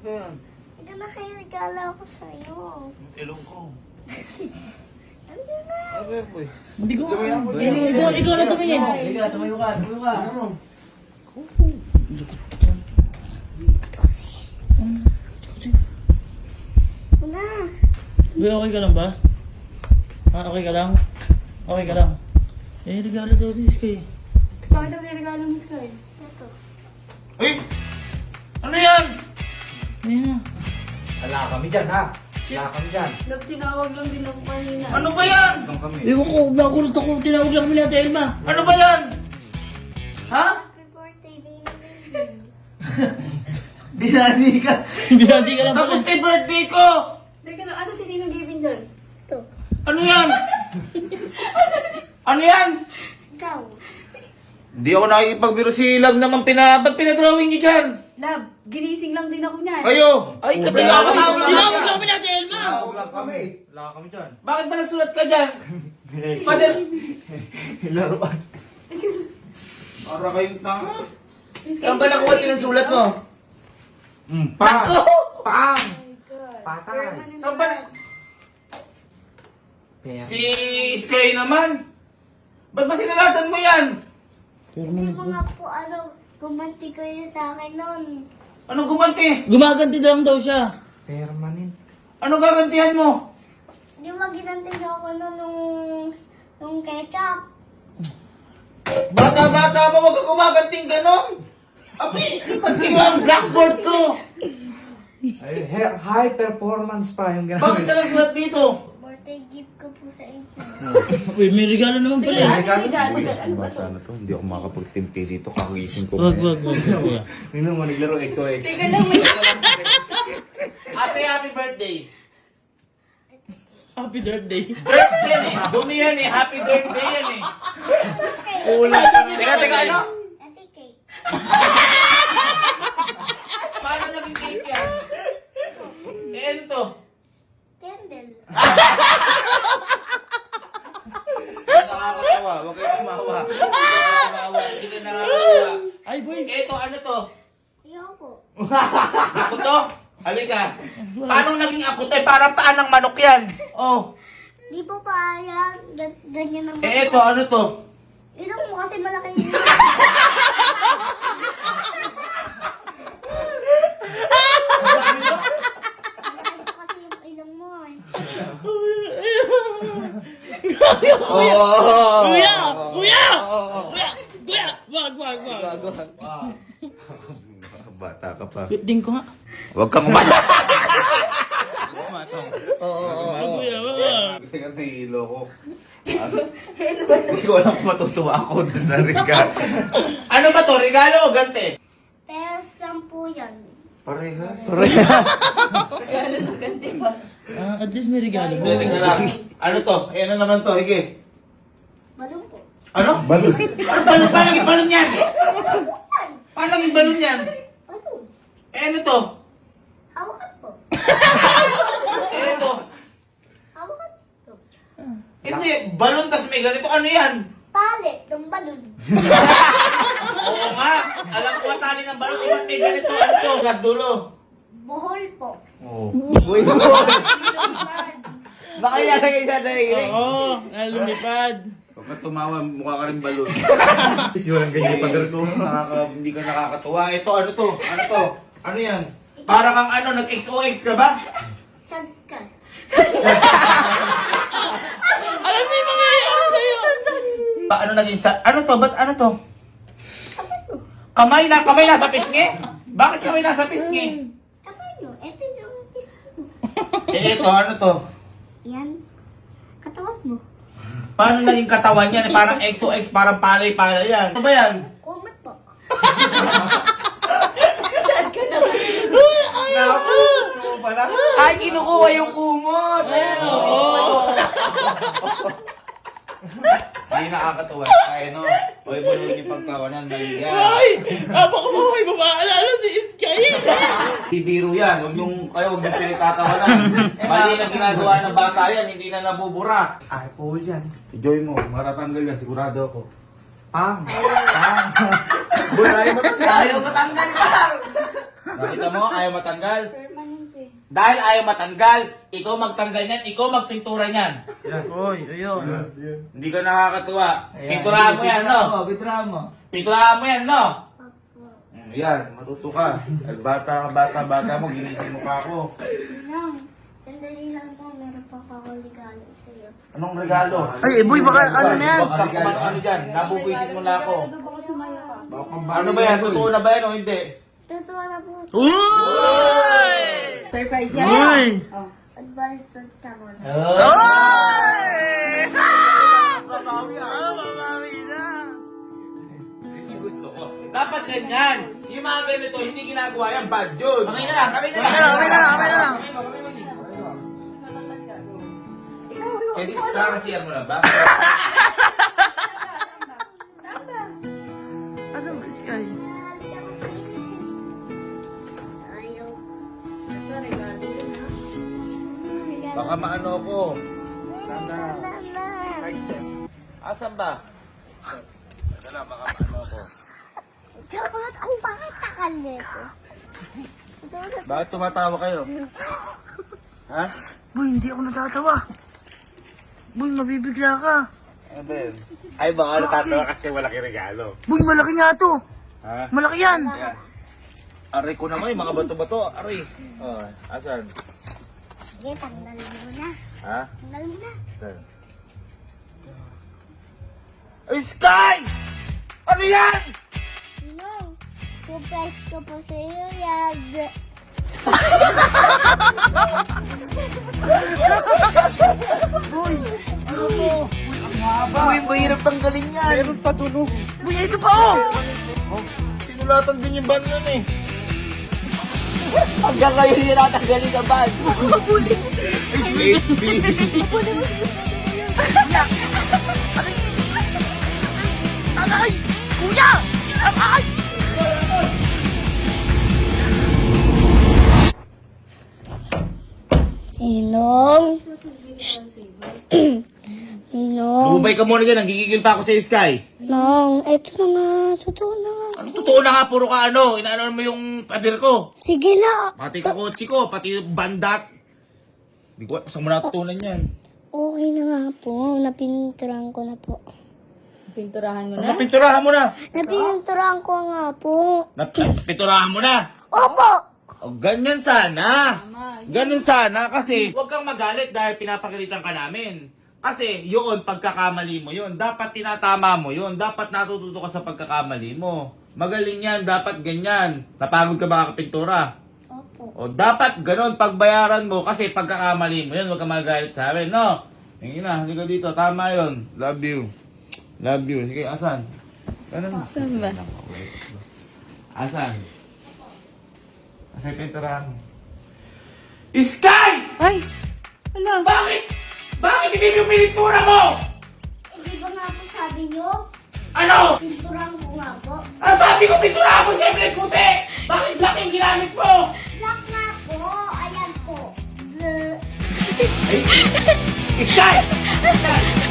ba yan? Ikaw na kayo regalo ako sa'yo. Ilong ko. Ano na? Ano ba yan, boy? Hindi ko. Sabayan ko. Ikaw na tumingin. Halika, tumayo ka. Ano? Una. Boy, okay ka lang ba? Okay ka lang? Okay ka lang? Regalo daw ni Sky. Bakit daw regalo mo, Sky? Ito. Uy! Ano yan? Ayan na. Wala kami dyan, ha? Wala kami dyan. Love, tinawag lang din ako kanina. Ano ba yan? Itong kami. Ewan ko, nakulot ako. Tinawag lang kami ni Ate Elma. Ano ba yan? Ha? Happy birthday, baby. Binani ka. Binati ka lang pala. Tapos yung birthday ko! Teka lang, asa si Ninong Gavin dyan? Ito. Ano yan? Ano yan? Ikaw. Hindi ako nakikipagbiro si Love naman ba't pinadrawing niyo dyan? Love, ginising lang din ako niyan. Kayo! Ay, Tinawag katawag lang kami ni Ate Elma. Tawag lang kami. Wala kami dyan. Bakit ba nagsulat ka dyan? Father! Laruan. Para kayong tanga. Sky, Saan ba nakuha pinagsulat mo? Pang! Nako! Pang! Oh my God. Patay. Permanent Saan ba? na. Si Sky naman! Ba't ba sinalatan mo yan? Hindi mo nga po, gumanti kayo sa akin noon. Anong gumanti? Gumaganti lang daw siya. Permanent. Anong gagantihan mo? Di ba ginanti niyo ako noon nung ketchup? Bata-bata mo, huwag ka gumaganting ganon! Abi, pati mo ang blackboard ko! Ay, high performance pa yung Bakit ginamit. ka nagsulat dito? Birthday gift ko po sa inyo. Uy, may regalo naman Sige, pala. asa regalo dyan? Ano ba to? Sana to, hindi ako makakapagtimpi dito, kakagising ko. Wag. Kuya. Tingnan mo, naglaro XOX. Teka lang, may... Say happy birthday! Happy birthday. Birthday yan eh! Dumi yan eh! Happy birthday yan eh! Kulang. Teka, ano? Ate cake. Paano naging cake yan? Eh, ano to? Candle. Nakakatawa, huwag kayo tumawa. Huwag kayo tumawa, hindi ka nakakatawa. Ay, boy. Eto, ano to? Ayaw po. Ako to? Halika. Paano naging ako to? Parang paan ng manok yan. Oh. Di po pa yan. Ganyan naman. Eh, eto, ano to? Ilong mo kasi malaki yun. Malaki po kasi yung ilong mo eh. Oh. Kuya! Kuya! Kuya! Wag. Bata ka pa. Ding ko nga. Huwag kang umatong. Kuya, wag. Kasi nga nahihilo ko. Hindi ko alam kung matutuwa ako doon sa regalo. Ano ba to? Regalo o gante? Pero lang po yan. Parehas. Regalo na ganti pa. At least may regalo. Hindi, teka lang. Ano to? Eh, ano naman to? Hige. Balong po. Ano? Balon. Ano balon? Paano naging balon yan? Paano naging balon yan? Balong. Eh, ano to? Hawakan po. Eh, ito. Hawakan po. Hindi, balon tas may ganito. Ano yan? Tali ng balon. Oo nga. Alam ko ang tali ng balon. Iba't may ganito. Ano to? Gas dulo. Buhol po. Uy, Lumipad. baka nalagay sa dahilig. Oo, lumipad. Huwag ka tumawa, mukha ka rin balon. Kasi walang ganyan pag Hindi ka nakakatuwa. Ito, ano to? Ano to? Ano yan? Para kang ano, nag-XOX ka ba? Sagka. Alam mo yung mangyayari sa'yo. Paano naging sa... Ano to? Ba't ano to? Kamay na sa pisngi? Bakit kamay na sa pisngi? Kapag no, ito yung pisto mo. Eh, ito, ano to? Yan. Katawan mo. Paano naging katawan yan? Parang XOX, parang palay-palay yan. Ano ba yan? Kumot po. Saan ka na? Naku, pala. Ay, kinukuha yung kumot! Hindi nakakatuwa. Ay, no. Huwag mo yung pagkawanan. Mali yan. Ay! Baka mo may mapaalala si Sky. Bibiro yan. Huwag yung pinagtatawanan. Mali na ginagawa ng bata yan. Hindi na nabubura. Ay, cool yan. Enjoy mo. Matatanggal yan. Sigurado ako. Pang! Pang! Bulay mo. Ayaw matanggal ka! Nakita mo, ayaw matanggal. Permanente. Dahil ayaw matanggal, ikaw magtanggal niyan, ikaw magpintura niyan. Uy, ayun. Hindi ka nakakatuwa. Pinturahan mo yan, no? Pinturahan mo. Pinturahan mo yan, no? Opo. Yan, matuto ka. Bata mo, ginising mo pa ako. Nang, sandali lang po, meron pa ako regalo sa'yo. Anong regalo? Ay, boy, baka ano na yan? Huwag kang kumano dyan. Nabubuisit mo na ako. Baka sumaya ka. Ano ba yan? Totoo na ba yan o hindi? Totoo na po. Uy! Surprise yan. Uy! Oh. Advance ka mo na. Uy! Babawi na. Hindi gusto ko. Dapat ganyan. Yung mga ganito, hindi ginagawa yan. Bad yun. Kami na lang. Okay na lang. So, tamad ka. Go. Kasi kakasiyan mo na ba? Asan ba, Sky? Ayaw. Ito, regalo yun, ha? Baka maano ko. Asan ba? Dala, baka maano ko. Dapat ang bakit takal nito? Bakit tumatawa kayo? Ha? Boy, hindi ako natatawa. Boy, mabibigla ka. Ano ba yun? Ay, baka natatawa kasi malaki regalo. Boy, malaki nga to. Ha? Malaki yan. Yan. Aray ko naman, yung mga bato-bato. Aray. Oh, asan? Sige, tanggalin mo na. Ha? Tanggalin mo na. Asan? Ay, Sky! Ano yan? No, surprise ko po sa'yo yan. Boy, mahirap tanggalin yan. Meron pa tunog. Boy, ito pa oh! Sinulatan din yung ban nun eh. Hanggang ngayon hindi natanggalin sa bag. HB. Aray! Kuya! Aray! Ninong. Ninong. Lumabay ka muna dyan, nanggigigil pa ako sa Sky. Nong, eto na nga. Totoo na nga. Ano totoo na nga, puro ka ano, inaano mo yung pader ko. Sige na. Pati kakotsi ko, pati bandat. Hindi ko, saan mo natutunan yan? Okay na nga po. Napinturan ko na po. Pinturahan mo na. Napinturahan mo na. Napinturan ko nga po. Napinturahan mo na. Opo. O, ganyan sana. Tama. Ganun sana kasi huwag kang magalit dahil pinapagalitan ka namin. Kasi yun, pagkakamali mo yun. Dapat tinatama mo yun. Dapat natututo ka sa pagkakamali mo. Magaling yan, dapat ganyan. Napagod ka ba kakapintura? Opo. O dapat ganun, pagbayaran mo kasi pagkakamali mo yun. Huwag kang magalit sa amin, no? Hindi na, hindi ka dito. Tama yun. Love you. Love you. Sige, asan? Ganun. Saan ba? Asan? Asan yung pinturahan mo? Sky! Ay! Alam. Bakit? Bakit hindi yung pinintura mo? Hindi ba nga po sabi niyo? Ano? Pinturan ko nga po. Ang sabi ko pintura mo, siyempre puti! Bakit black yung ginamit mo? Black nga po. Ayan po. Bleh. Sky! Sky!